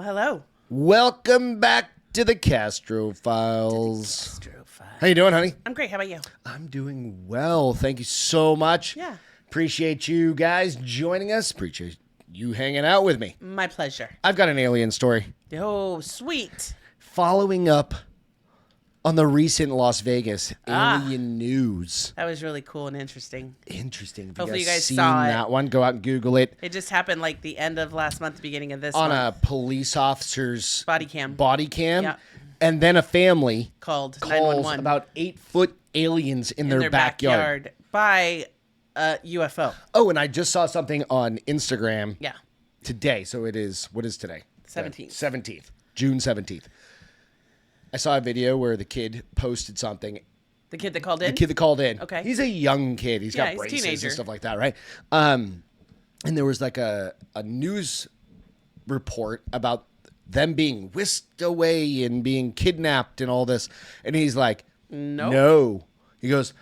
Well, hello. Welcome back to the Castro Files. How you doing, honey? I'm great. How about you? I'm doing well. Thank you so much. Yeah. Appreciate you guys joining us. Appreciate you hanging out with me. My pleasure. I've got an alien story. Oh, sweet. Following up on the recent Las Vegas alien news. That was really cool and interesting. Interesting. Have Hopefully you guys seen saw it. that one? Go out and Google it. It just happened like the end of last month, the beginning of this On month. a police officer's Body cam. Yeah. And then a family Called calls 911. about 8-foot aliens in their backyard by a UFO. Oh, and I just saw something on Instagram Yeah. today. So it is, what is today? 17th. 17th. June 17th. I saw a video where the kid posted something. The kid that called in? The kid that called in. Okay. He's a young kid. He's got he's a braces teenager. and stuff like that, right? And there was like a news report about them being whisked away and being kidnapped and all this. And he's like, no. He goes,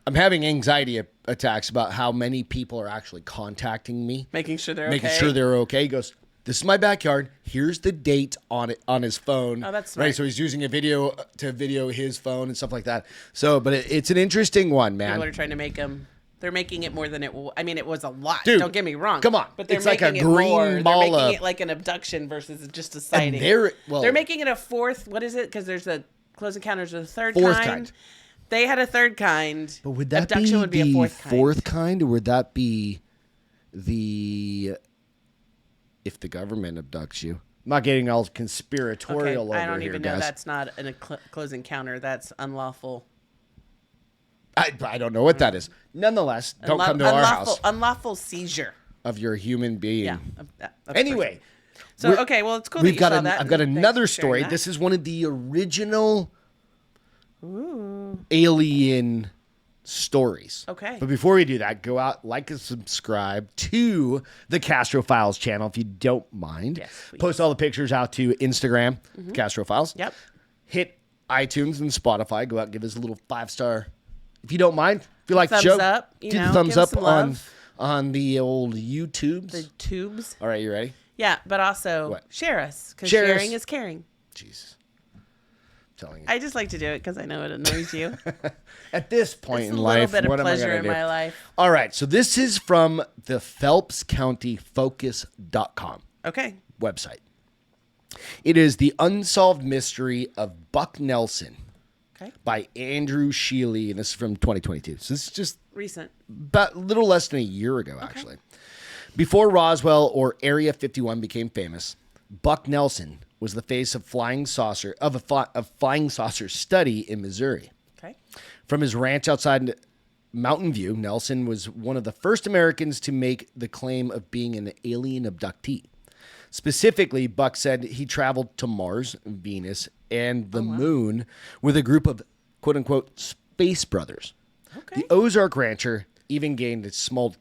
I'm having anxiety attacks about how many people are actually contacting me. Making sure they're Making okay. sure they're okay. He goes, this is my backyard. Here's the date on it on his phone. Oh, that's smart. right. So he's using a video to video his phone and stuff like that. So, but it's an interesting one, man. People are trying to make them. They're making it more than it. I mean, it was a lot. Dude, Don't get me wrong. come on. but they're It's like a making it green more. ball They're making of- it like an abduction versus just a sighting. they're making it a fourth. What is it? Because there's a Close Encounters of the Third Fourth kind. kind. They had a third kind. But would that abduction be would be the a fourth kind, or would that be the if the government abducts you? I'm not getting all conspiratorial Okay, I over don't here, even know. guys. That's not a close encounter. That's unlawful. I don't know what that is. Nonetheless, don't come to our house Unlawful seizure. of your human being. Yeah. Anyway, So okay, well, it's cool that we've you got saw that. I've got and thanks another for sharing story. that. This is one of the original alien stories. Okay. But before we do that, go out, like and subscribe to the Castro Files channel if you don't mind. Yes, please. Post all the pictures out to Instagram, Castro Files. Yep. Hit iTunes and Spotify. Go out and give us a little 5-star. If you don't mind, if you like the Thumbs show, up, do the give thumbs us up some love. on the old YouTubes. The tubes. All right, you ready? Yeah, but also What? share us because Share sharing us. is caring. Jesus. I'm telling you. I just like to do it because I know it annoys you. At this point It's in a life, little bit what of am I pleasure going in to do? my life. All right, so this is from the Phelps County Focus.com Okay. website. It is the unsolved mystery of Buck Nelson Okay. by Andrew Sheeley, and this is from 2022. So this is just Recent. about a little less than a year ago, actually. Before Roswell or Area 51 became famous, Buck Nelson was the face of flying saucer study in Missouri. Okay. From his ranch outside Mountain View, Nelson was one of the first Americans to make the claim of being an alien abductee. Specifically, Buck said he traveled to Mars, Venus, and the moon with a group of quote-unquote space brothers. Okay. The Ozark rancher even gained a small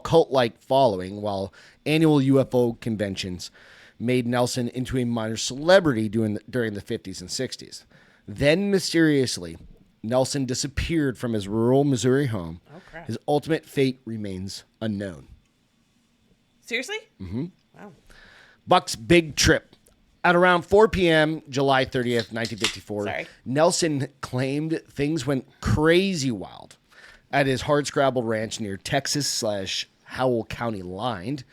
cult-like following, while annual UFO conventions made Nelson into a minor celebrity during the 50s and 60s. Then, mysteriously, Nelson disappeared from his rural Missouri home. Oh, crap. His ultimate fate remains unknown. Seriously? Mm-hmm. Wow. Buck's big trip. At around 4 p.m., July 30th, 1954, Sorry. Nelson claimed things went crazy wild at his hardscrabble ranch near Texas/Howell County line.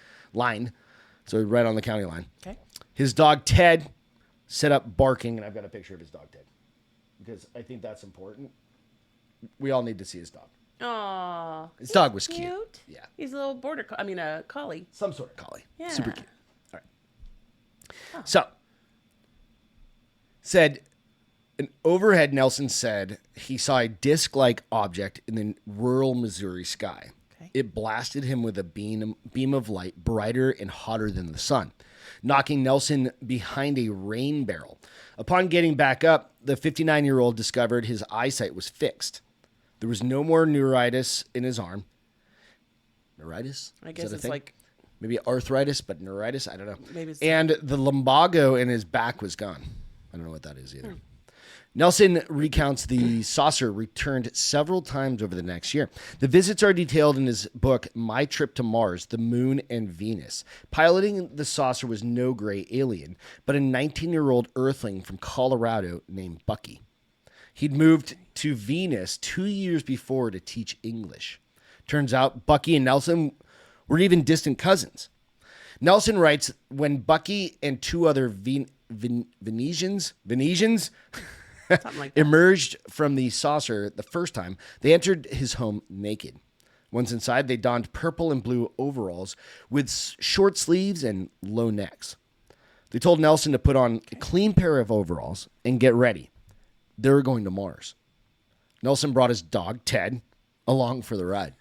So right on the county line. Okay. His dog, Ted, set up barking, and I've got a picture of his dog, Ted, because I think that's important. We all need to see his dog. Aw. His dog was cute. Yeah. He's a little a collie. Some sort of collie. Yeah. Super cute. All right. So, said, an overhead, Nelson said he saw a disc-like object in the rural Missouri sky. Okay. It blasted him with a beam of light brighter and hotter than the sun, knocking Nelson behind a rain barrel. Upon getting back up, the 59-year-old discovered his eyesight was fixed. There was no more neuritis in his arm. Neuritis? I Is guess that a it's thing? like Maybe arthritis, but neuritis? I don't know. Maybe it's- And the lumbago in his back was gone. I don't know what that is either. Nelson recounts the saucer returned several times over the next year. The visits are detailed in his book, My Trip to Mars, the Moon, and Venus. Piloting the saucer was no gray alien, but a 19-year-old Earthling from Colorado named Bucky. He'd moved to Venus 2 years before to teach English. Turns out Bucky and Nelson were even distant cousins. Nelson writes, when Bucky and two other Venetians Something like that. emerged from the saucer the first time, they entered his home naked. Once inside, they donned purple and blue overalls with short sleeves and low necks. They told Nelson to put on a clean pair of overalls and get ready. They were going to Mars. Nelson brought his dog, Ted, along for the ride.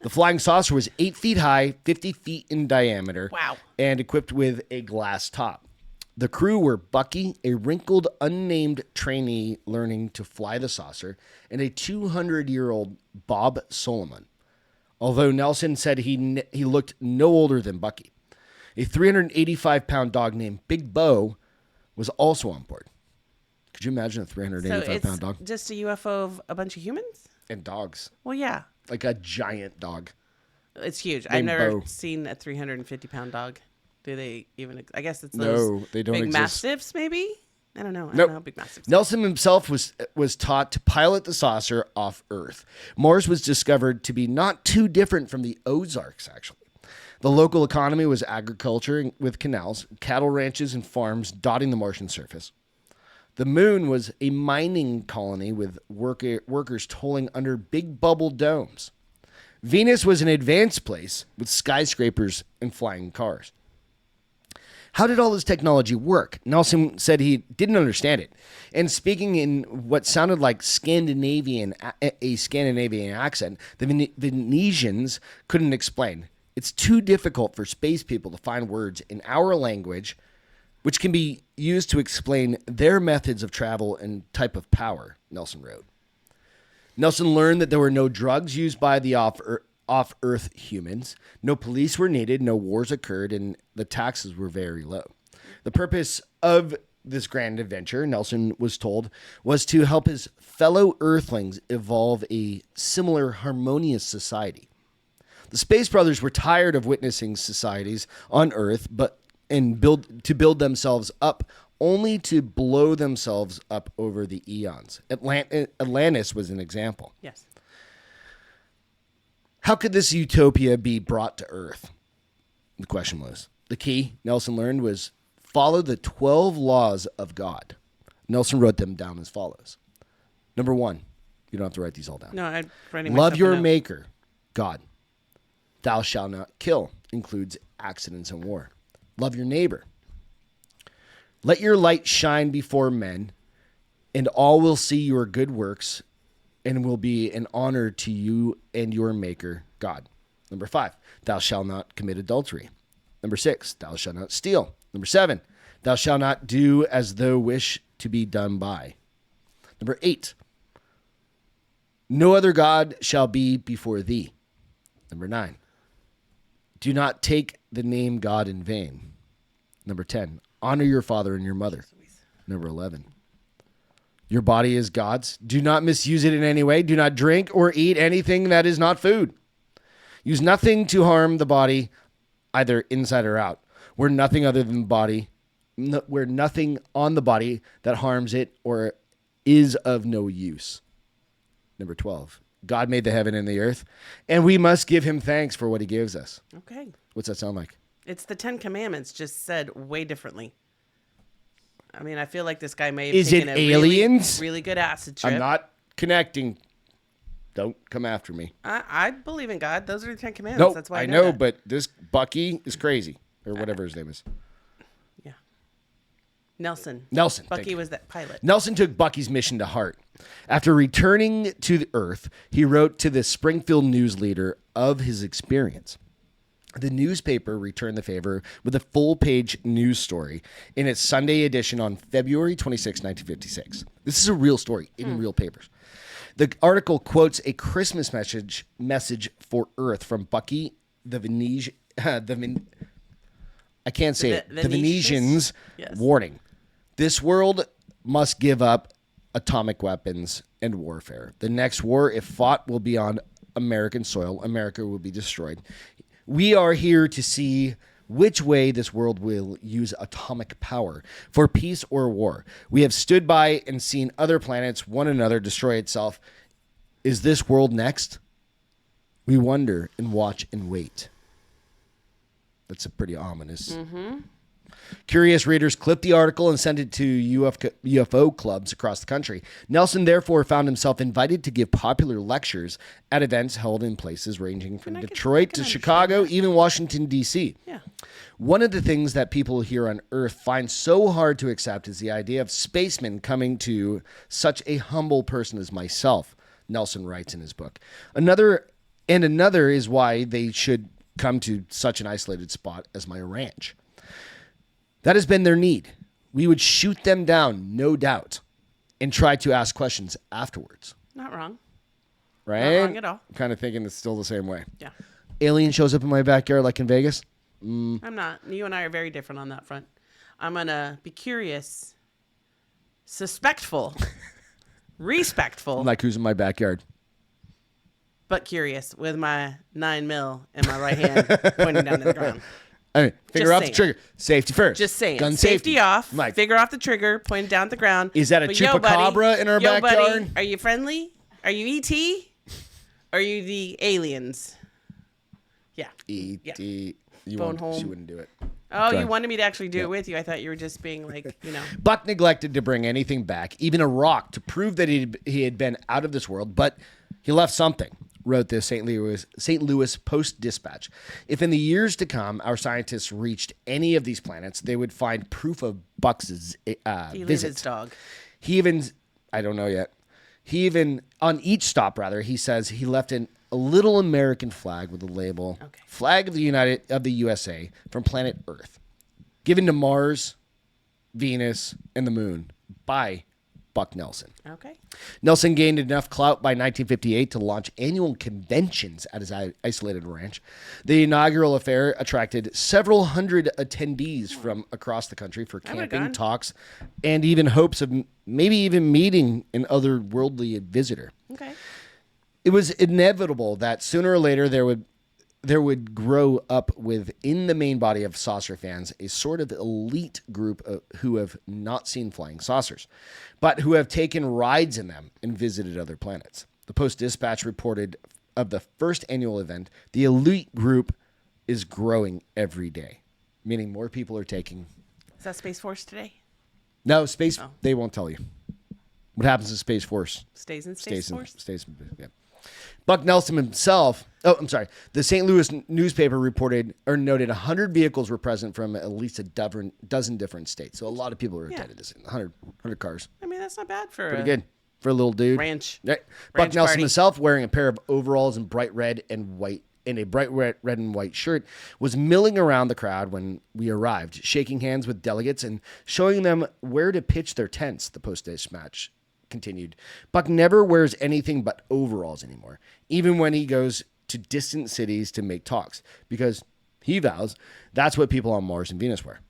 The flying saucer was 8 feet high, 50 feet in diameter, Wow. and equipped with a glass top. The crew were Bucky, a wrinkled, unnamed trainee learning to fly the saucer, and a 200-year-old Bob Solomon. Although Nelson said he looked no older than Bucky. A 385-pound dog named Big Bo was also on board. Could you imagine a 385-pound dog? Just a UFO of a bunch of humans? And dogs. Well, yeah. Like a giant dog. It's huge. Named I've never Bo. seen a 350-pound dog. Do they even? I guess it's No, those they don't big exist. mastiffs, maybe. I don't know. I Nope. don't know how big mastiffs. Nelson himself was taught to pilot the saucer off Earth. Mars was discovered to be not too different from the Ozarks, actually. The local economy was agriculture with canals, cattle ranches, and farms dotting the Martian surface. The moon was a mining colony with workers tolling under big bubble domes. Venus was an advanced place with skyscrapers and flying cars. How did all this technology work? Nelson said he didn't understand it. And speaking in what sounded like a Scandinavian accent, the Venetians couldn't explain. It's too difficult for space people to find words in our language, which can be used to explain their methods of travel and type of power, Nelson wrote. Nelson learned that there were no drugs used by the off-Earth humans. No police were needed, no wars occurred, and the taxes were very low. The purpose of this grand adventure, Nelson was told, was to help his fellow Earthlings evolve a similar harmonious society. The Space Brothers were tired of witnessing societies on Earth, and build themselves up, only to blow themselves up over the eons. Atlantis was an example. Yes. How could this utopia be brought to Earth? The question was. The key, Nelson learned, was follow the 12 laws of God. Nelson wrote them down as follows. Number 1, you don't have to write these all down. No, I'm writing Love myself your a note. maker, God. Thou shalt not kill, includes accidents and war. Love your neighbor. Let your light shine before men, and all will see your good works and will be an honor to you and your maker, God. Number 5, thou shalt not commit adultery. Number 6, thou shalt not steal. Number 7, thou shalt not do as thou wish to be done by. Number 8, no other God shall be before thee. Number 9, do not take the name God in vain. Number 10, honor your father and your mother. Number 11, your body is God's. Do not misuse it in any way. Do not drink or eat anything that is not food. Use nothing to harm the body, either inside or out. Wear nothing other than the body. Wear nothing on the body that harms it or is of no use. Number 12, God made the heaven and the earth, and we must give him thanks for what he gives us. Okay. What's that sound like? It's the 10 Commandments, just said way differently. I mean, I feel like this guy may have Is taken it a aliens? really good acid trip. I'm not connecting. Don't come after me. I believe in God. Those are the 10 Commandments. Nope, That's why I know know, that. but this Bucky is crazy, or whatever his name is. Yeah. Nelson. Nelson. thank Bucky you. was that pilot. Nelson took Bucky's mission to heart. After returning to the Earth, he wrote to the Springfield News leader of his experience. The newspaper returned the favor with a full-page news story in its Sunday edition on February 26, 1956. This is a real story in real papers. The article quotes a Christmas message for Earth from Bucky, the Venetian, I can't say it. The Venetians Yes. warning. This world must give up atomic weapons and warfare. The next war, if fought, will be on American soil. America will be destroyed. We are here to see which way this world will use atomic power for peace or war. We have stood by and seen other planets, one another, destroy itself. Is this world next? We wonder and watch and wait. That's a pretty ominous. Curious readers clipped the article and sent it to UFO clubs across the country. Nelson therefore found himself invited to give popular lectures at events held in places ranging from Detroit to Chicago, even Washington, D.C. Yeah. One of the things that people here on Earth find so hard to accept is the idea of spacemen coming to such a humble person as myself, Nelson writes in his book. Another is why they should come to such an isolated spot as my ranch. That has been their need. We would shoot them down, no doubt, and try to ask questions afterwards. Not wrong. Right? Not wrong at all. I'm kind of thinking it's still the same way. Yeah. Alien shows up in my backyard like in Vegas. I'm not. You and I are very different on that front. I'm going to be curious, suspectful, respectful, Like who's in my backyard? but curious with my 9mm in my right hand pointing down to the ground. I mean, finger Just off saying. the trigger. Safety first. Just saying. Gun safety off. Mike. Finger off the trigger, pointing down at the ground. Is that a But chupacabra in our yo, backyard? Buddy, are you friendly? Are you E.T.? Are you the aliens? Yeah. E.T. You Phone won't, home. She wouldn't do it. Oh, Go you ahead. wanted me to actually do it with you. I thought you were just being like, Buck neglected to bring anything back, even a rock, to prove that he had been out of this world, but he left something, wrote the St. Louis Post-Dispatch. If in the years to come our scientists reached any of these planets, they would find proof of Buck's he leave visit. his dog. He even, I don't know yet, on each stop, he says he left a little American flag with a label, flag of the USA from planet Earth, given to Mars, Venus, and the moon by Buck Nelson. Okay. Nelson gained enough clout by 1958 to launch annual conventions at his isolated ranch. The inaugural affair attracted several hundred attendees from across the country for camping, talks, and even hopes of maybe even meeting an otherworldly visitor. Okay. It was inevitable that sooner or later there would grow up within the main body of saucer fans a sort of elite group who have not seen flying saucers, but who have taken rides in them and visited other planets. The Post-Dispatch reported of the first annual event, the elite group is growing every day, meaning more people are taking. Is that Space Force today? No, Space, they won't tell you. What happens to Space Force? Stays in Space Force? Yeah. Buck Nelson himself, the St. Louis newspaper reported or noted 100 vehicles were present from at least a dozen different states. So a lot of people were attending this. 100 cars. I mean, that's not bad for Pretty good for a little dude. Ranch. Right. Buck Ranch Nelson party. himself, wearing a pair of overalls in bright red and white, in a bright red and white shirt, was milling around the crowd when we arrived, shaking hands with delegates and showing them where to pitch their tents, the Post-Dispatch continued. Buck never wears anything but overalls anymore, even when he goes to distant cities to make talks, because he vows that's what people on Mars and Venus wear.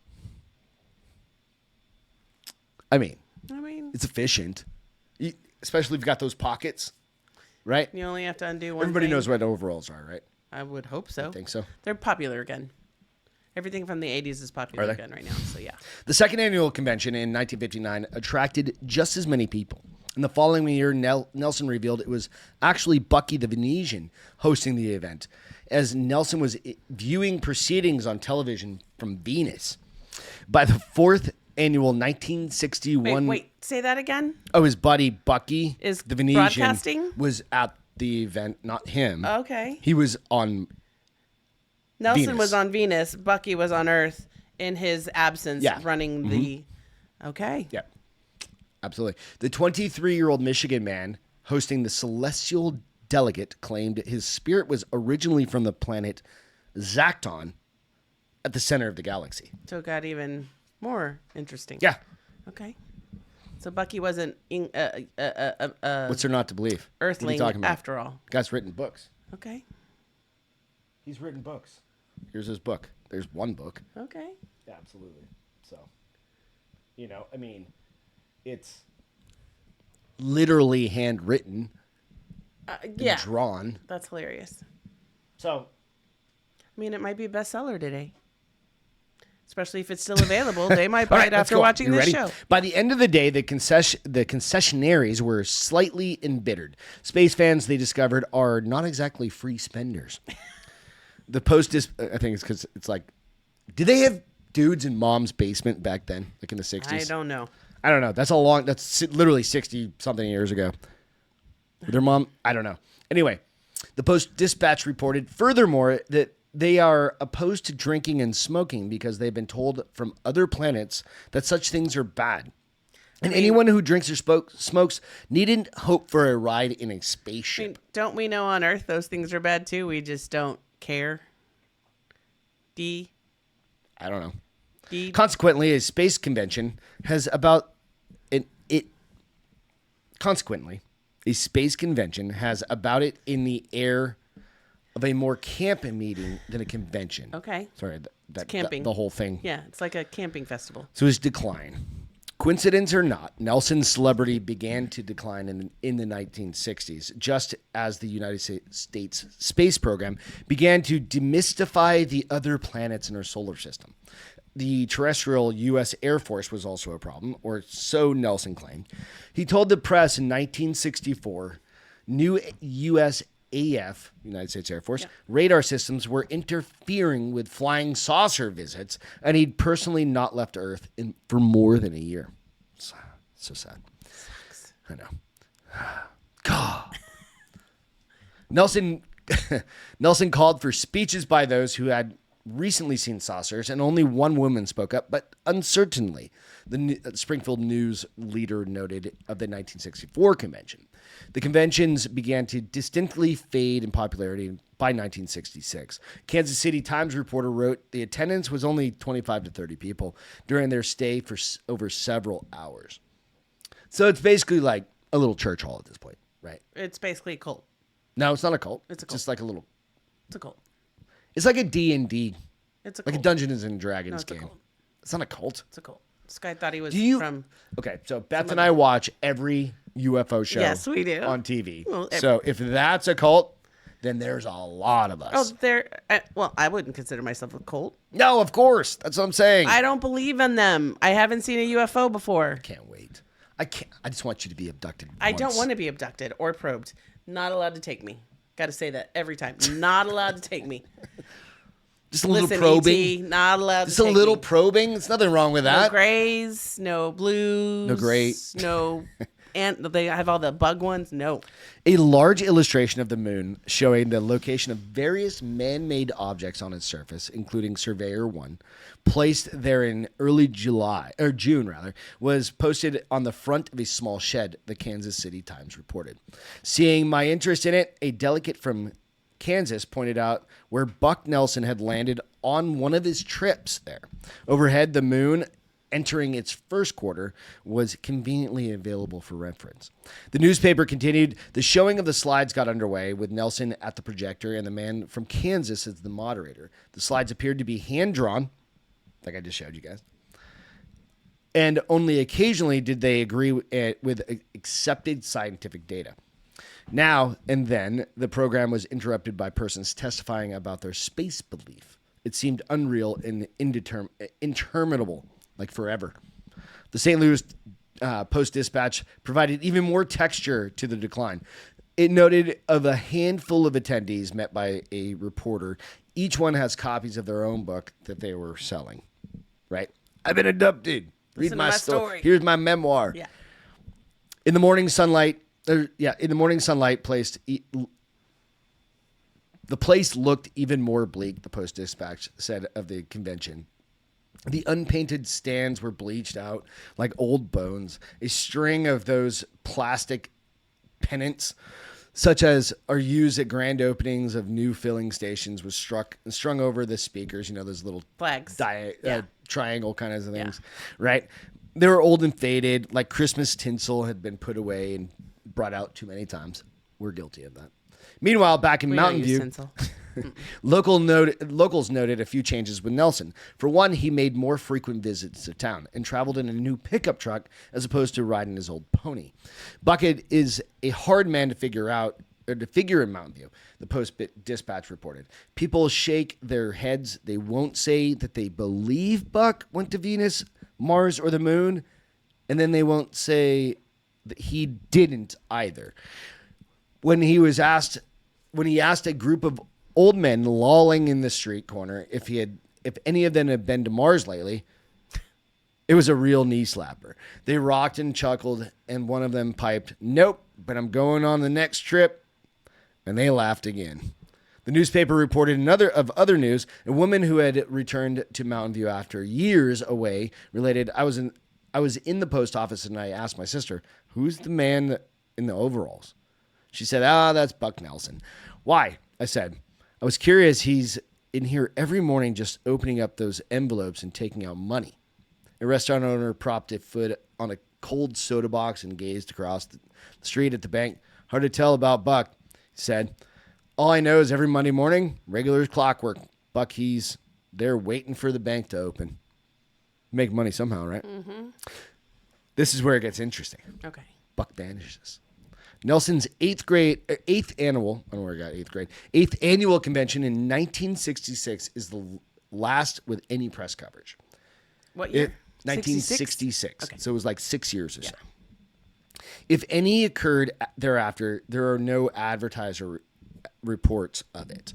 I mean, it's efficient, especially if you've got those pockets, right? You only have to undo one Everybody thing. knows what overalls are, right? I would hope so. I think so. They're popular again. Everything from the 80s is popular again right now, so yeah. The second annual convention in 1959 attracted just as many people. In the following year, Nelson revealed it was actually Bucky the Venetian hosting the event, as Nelson was viewing proceedings on television from Venus. By the fourth annual 1961... Wait, say that again? Oh, his buddy Bucky Is the Venetian broadcasting? was at the event, not him. Okay. He was on Nelson Venus. was on Venus. Bucky was on Earth in his absence running the... Okay. Yeah, absolutely. The 23-year-old Michigan man hosting the celestial delegate claimed his spirit was originally from the planet Zacton at the center of the galaxy. So it got even more interesting. Yeah. Okay. So Bucky wasn't What's there not to believe? Earthling What are you talking about? after all. Guy's written books. Okay. He's written books. Here's his book. There's one book. Okay. Yeah, absolutely. So, It's literally handwritten Yeah. and drawn. That's hilarious. So, I mean, it might be a bestseller today. Especially if it's still available. They might buy all right, it let's after go. watching You this ready? show. By the end of the day, the concessionaires were slightly embittered. Space fans, they discovered, are not exactly free spenders. The Post is, I think it's because it's like, did they have dudes in mom's basement back then, like in the 60s? I don't know. I don't know. That's literally 60-something years ago. Their mom, I don't know. Anyway, the Post-Dispatch reported, furthermore, that they are opposed to drinking and smoking because they've been told from other planets that such things are bad. And anyone who drinks or smokes needn't hope for a ride in a spaceship. I mean, don't we know on Earth those things are bad too? We just don't care. I don't know. Consequently, a space convention has about it in the air of a more camping meeting than a convention. Okay. Sorry, camping. The whole thing. Yeah, it's like a camping festival. So his decline. Coincidence or not, Nelson's celebrity began to decline in the 1960s, just as the United States space program began to demystify the other planets in our solar system. The terrestrial U.S. Air Force was also a problem, or so Nelson claimed. He told the press in 1964, new USAF, United States Air Force, radar systems were interfering with flying saucer visits, and he'd personally not left Earth for more than a year. So sad. Sucks. I know. God. Nelson called for speeches by those who had recently seen saucers, and only one woman spoke up, but uncertainly, the Springfield News leader noted of the 1964 convention. The conventions began to distinctly fade in popularity by 1966. Kansas City Times reporter wrote the attendance was only 25 to 30 people during their stay for over several hours. So it's basically like a little church hall at this point, right? It's basically a cult. No, it's not a cult. It's a cult. Just like a little. It's a cult. It's like a D&D. It's a like cult. a Dungeons and Dragons it's game. A cult. It's not a cult. It's a cult. This guy thought he was from. Okay, so Beth and I watch every UFO show. Yes, we do. On TV. Well, so if that's a cult, then there's a lot of us. Oh, well, I wouldn't consider myself a cult. No, of course. That's what I'm saying. I don't believe in them. I haven't seen a UFO before. Can't wait. I just want you to be abducted. I don't want to be abducted or probed. Not allowed to take me. Got to say that every time. Not allowed to take me. Just a little probing. E.T., not allowed just to take a little me. probing. There's nothing wrong with that. No grays, no blues. No gray. No, and they have all the bug ones. No. A large illustration of the moon showing the location of various man-made objects on its surface, including Surveyor 1, placed there in early June, was posted on the front of a small shed, the Kansas City Times reported. Seeing my interest in it, a delegate from Kansas pointed out where Buck Nelson had landed on one of his trips there. Overhead, the moon, entering its first quarter, was conveniently available for reference. The newspaper continued, the showing of the slides got underway with Nelson at the projector and the man from Kansas as the moderator. The slides appeared to be hand-drawn, like I just showed you guys. And only occasionally did they agree with accepted scientific data. Now and then, the program was interrupted by persons testifying about their space belief. It seemed unreal and interminable, like forever. The St. Louis Post-Dispatch provided even more texture to the decline. It noted of a handful of attendees met by a reporter, each one has copies of their own book that they were selling. Right? I've been abducted. Read my story. Here's my memoir. Yeah. In the morning sunlight, the place looked even more bleak, the Post-Dispatch said of the convention. The unpainted stands were bleached out like old bones. A string of those plastic pennants, such as are used at grand openings of new filling stations, was strung over the speakers, those little flags, triangle kind of things, right? They were old and faded, like Christmas tinsel had been put away and brought out too many times. We're guilty of that. Meanwhile, back in Mountain View, Locals noted a few changes with Nelson. For one, he made more frequent visits to town and traveled in a new pickup truck as opposed to riding his old pony. Bucket is a hard man to figure in Mountain View, the Post-Dispatch reported. People shake their heads. They won't say that they believe Buck went to Venus, Mars, or the moon, and then they won't say that he didn't either. When he asked a group of old men lolling in the street corner if any of them had been to Mars lately, it was a real knee slapper. They rocked and chuckled, and one of them piped, "Nope, but I'm going on the next trip." And they laughed again. The newspaper reported other news. A woman who had returned to Mountain View after years away related, I was in the post office and I asked my sister, "Who's the man in the overalls?" She said, "That's Buck Nelson." "Why?" I said. "I was curious. He's in here every morning just opening up those envelopes and taking out money." A restaurant owner propped a foot on a cold soda box and gazed across the street at the bank. "Hard to tell about Buck," he said. "All I know is every Monday morning, regular as clockwork, Buck, he's there waiting for the bank to open." Make money somehow, right? Mm-hmm. This is where it gets interesting. Okay. Buck vanishes. Nelson's eighth annual convention in 1966 is the last with any press coverage. What year? 1966. Okay. So it was like 6 years or so. If any occurred thereafter, there are no advertiser reports of it.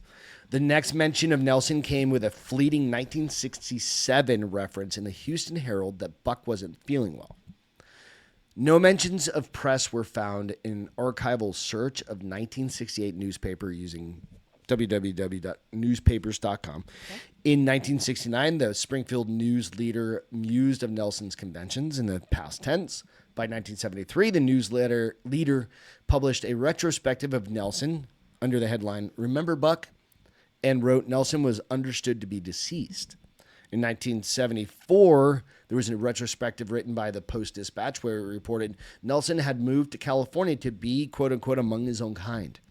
The next mention of Nelson came with a fleeting 1967 reference in the Houston Herald that Buck wasn't feeling well. No mentions of press were found in archival search of 1968 newspaper using www.newspapers.com. Okay. In 1969, the Springfield News Leader mused of Nelson's conventions in the past tense. By 1973, the leader published a retrospective of Nelson under the headline, "Remember Buck?" and wrote Nelson was understood to be deceased. In 1974, there was a retrospective written by the Post-Dispatch where it reported Nelson had moved to California to be, quote unquote, among his own kind.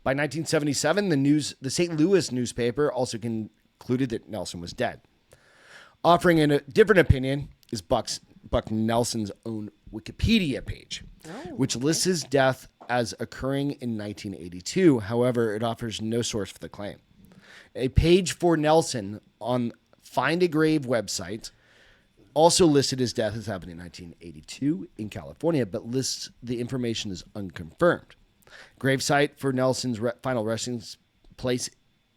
By 1977, the St. Louis newspaper also concluded that Nelson was dead. Offering a different opinion is Buck Nelson's own Wikipedia page, which lists his death as occurring in 1982. However, it offers no source for the claim. A page for Nelson on Find a Grave website also listed his death as happened in 1982 in California, but lists the information as unconfirmed. Gravesite for Nelson's final resting place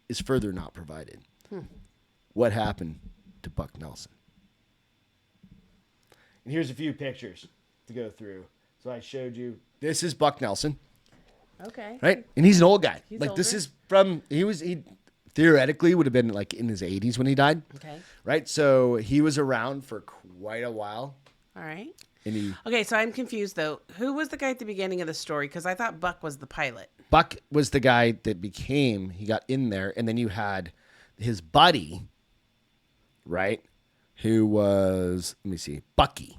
is further not provided. What happened to Buck Nelson? And here's a few pictures to go through. So I showed you. This is Buck Nelson. Okay. Right? And he's an old guy. He's like older. This is from he theoretically would have been like in his 80s when he died. Okay. Right? So he was around for quite a while. All right. And Okay, so I'm confused though. Who was the guy at the beginning of the story? Because I thought Buck was the pilot. Buck was the guy that he got in there, and then you had his buddy, right? Who was, let me see, Bucky.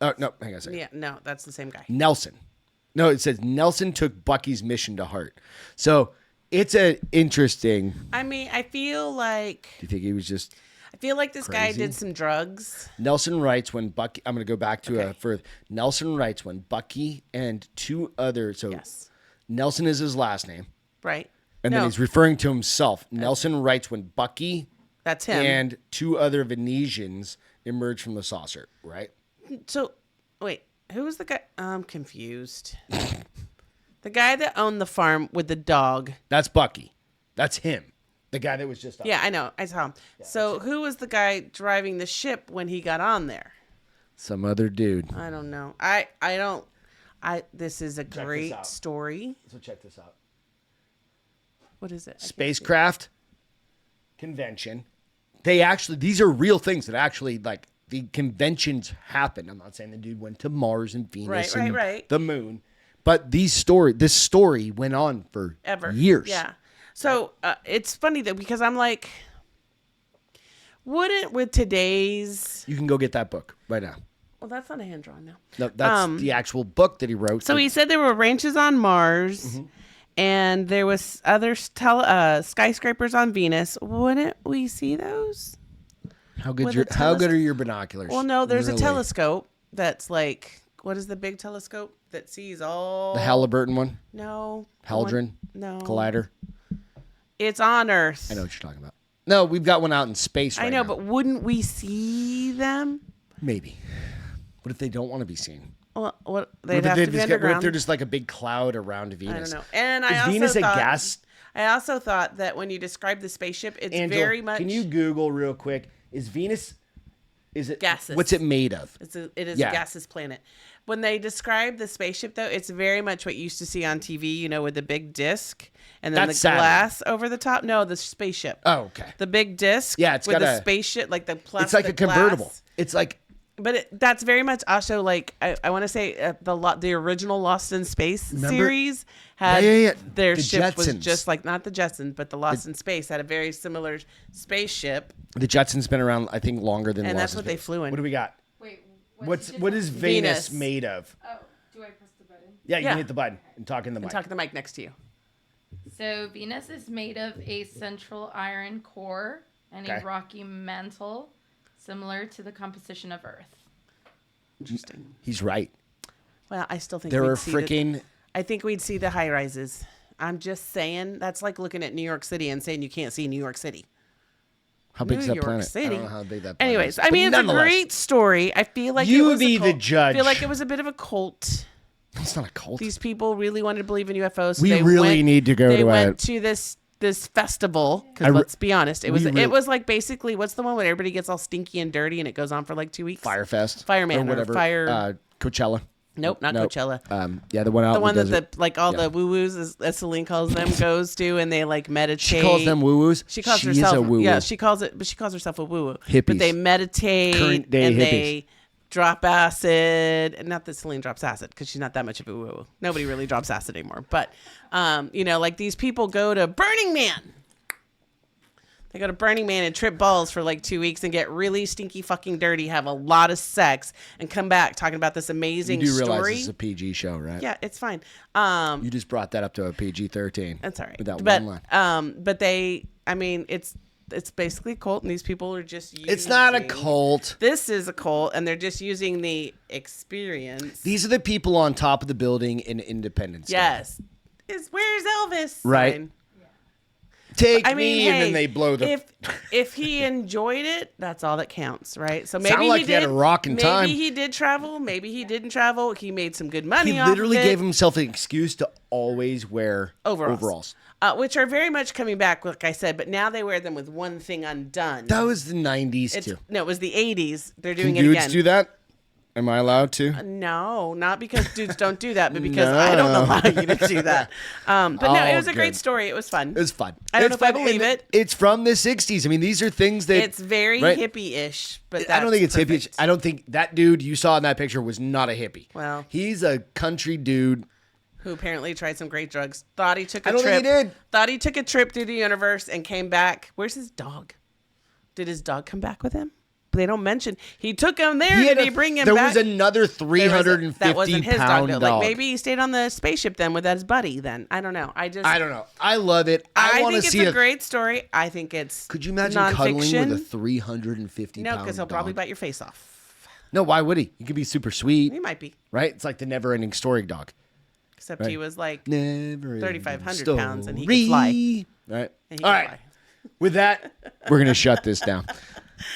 Oh, no, hang on a second. Yeah, no, that's the same guy. Nelson. No, it says Nelson took Bucky's mission to heart. So it's an interesting. I mean, I feel like. Do you think he was just. I feel like this guy crazy? did some drugs. Nelson writes when Bucky. I'm going to go back to further. Nelson writes when Bucky and two others. So Yes. Nelson is his last name. Right. And then he's referring to himself. Nelson writes when Bucky. That's him. And two other Venetians emerge from the saucer, right? So, wait, who was the guy? I'm confused. The guy that owned the farm with the dog. That's Bucky. That's him. The guy that was just on. Yeah, I know. I saw him. Yeah, so who was the guy driving the ship when he got on there? Some other dude. I don't know. This is a great story. So check this out. What is it? Spacecraft convention. These are real things that actually, like, the conventions happen. I'm not saying the dude went to Mars and Venus and the moon, but this story went on for years. Yeah. So it's funny though, because I'm like, wouldn't with today's. You can go get that book right now. Well, that's not a hand drawn now. No, that's the actual book that he wrote. So he said there were ranches on Mars, and there was other skyscrapers on Venus. Wouldn't we see those? How good are your binoculars? Well, no, there's a Really? telescope that's like, what is the big telescope that sees all? The Halliburton one? No. Haldron? No. Collider? It's on Earth. I know what you're talking about. No, we've got one out in space right I know, now. but wouldn't we see them? Maybe. What if they don't want to be seen? Well, What they'd if have to be what underground. if they're just like a big cloud around Venus? I don't know. And Is Venus a gas? I also thought that when you describe the spaceship, it's Angela, very much. can you Google real quick? Is Venus? Is it gaseous? What's it made of? It is a gaseous planet. When they describe the spaceship, though, it's very much what you used to see on TV. You know, with the big disc and then That's the Saturn. glass over the top. No, the spaceship. Oh, okay. The big disc. Yeah, it's with got the a- spaceship, like the plastic. It's like a convertible. glass. It's like But that's very much also like I want to say the original Lost in Space Remember? series had Yeah. their The ship was Jetsons. just like not the Jetsons, but the Lost in Space had a very similar spaceship, the Jetsons been around, I think, longer than. and Lost that's in what they Space. flew in. What do we got? Wait, What is Venus Venus. made of? Oh, do I press the button? Yeah, you Yeah. can hit the button and talk in the mic. Talk to the mic next to you. So Venus is made of a central iron core and Okay. a rocky mantle, similar to the composition of Earth. Interesting. He's right. Well, I still think There we'd are see freaking. I think we'd see the high rises. I'm just saying that's like looking at New York City and saying you can't see New York City. How big is New that York planet? I City. don't know how big that planet Anyways, is. I But mean, it's a nonetheless, great story. I feel like You it was be a the cult. judge. I feel like it was a bit of a cult. It's not a cult. These people really wanted to believe in UFOs. So We they really went, need to go they to went a- to this festival I because re- let's be honest, it was we really- it was like basically what's the one where everybody gets all stinky and dirty and it goes on for like 2 weeks. Firefest. Fireman or or whatever. Fire- Coachella. Nope, not Nope. Coachella. Yeah, the one out. The in one the that desert. the like all Yeah. the woo woos as Celine calls them goes to and they like meditate. She calls them woo woos. She calls She herself is a woo woo. yeah. She calls herself a woo woo. Hippies. But they meditate Current day and hippies. they drop acid. And not that Celine drops acid because she's not that much of a woo woo. Nobody really drops acid anymore. But you know, like these people go to Burning Man. They go to Burning Man and trip balls for like 2 weeks and get really stinky fucking dirty, have a lot of sex, and come back talking about this amazing You do realize story. this is a PG show, right? Yeah, it's fine. You just brought that up to a PG-13. That's all right. With that but one line. but they, I mean, it's basically a cult, and these people are just using. It's not a cult. This is a cult, and they're just using the experience. These are the people on top of the building in Independence Day. Yes. Where's Elvis? Right. Sign. Take I mean, me, hey, and then they blow the. if he enjoyed it, that's all that counts, right? So maybe Sound like he he had did. a rocking time. Maybe he did travel. Maybe he didn't travel. He made some good money. He off literally of it. gave himself an excuse to always wear overalls. Which are very much coming back, like I said. But now they wear them with one thing undone. That was the 90s, It's, too. no, it was the 80s. They're doing Can it dudes again. do that? Am I allowed to? No, not because dudes don't do that, but because I don't allow you to do that. But no, it was a great good. story. It was fun. It was fun. I don't It's know if I fun, believe and it. It's from the 60s. I mean, these are things that... It's very right? hippie-ish, but I don't think it's perfect. hippie. I don't think that dude you saw in that picture was not a hippie. Well. He's a country dude. Who apparently tried some great drugs. Thought he took a I don't trip. think he did. Thought he took a trip through the universe and came back. Where's his dog? Did his dog come back with him? They don't mention. He took him there. Did he bring him there back? was another 350 that wasn't his pound dog. Like maybe he stayed on the spaceship then with his buddy. Then I don't know. I don't know. I love it. I want to think see it's a great story. I think it's. Could you imagine nonfiction. cuddling with a 350 No, pound because he'll dog? probably bite your face off. No, why would he? He could be super sweet, He might be, right? It's like the never-ending story dog. except he was like Never 3,500 pounds and he could fly. Right. And he All could right. fly. With that, we're going to shut this down.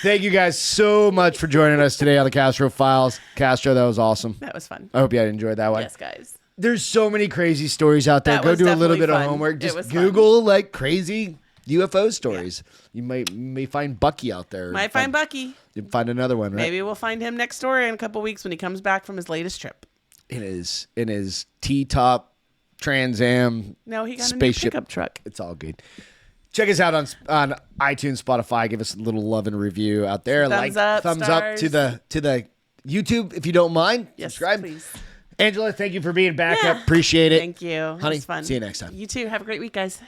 Thank you guys so much for joining us today on the Castro Files. Castro, that was awesome. That was fun. I hope you enjoyed that one. Yes, guys. There's so many crazy stories out there. That Go was do a little definitely bit of fun. homework. It Just was fun. Google like crazy UFO stories. You may find Bucky out there. Might find Bucky. You find another one, right? Maybe we'll find him next story in a couple weeks when he comes back from his latest trip. In his T-top Trans Am. No, he got spaceship. a new pickup truck. It's all good. Check us out on iTunes, Spotify. Give us a little love and review out there. Thumbs up, thumbs stars. up to the YouTube if you don't mind. Yes, Subscribe. please. Angela, thank you for being back Yeah. up. Appreciate it. Thank you. It Honey, was fun. see you next time. You too. Have a great week, guys.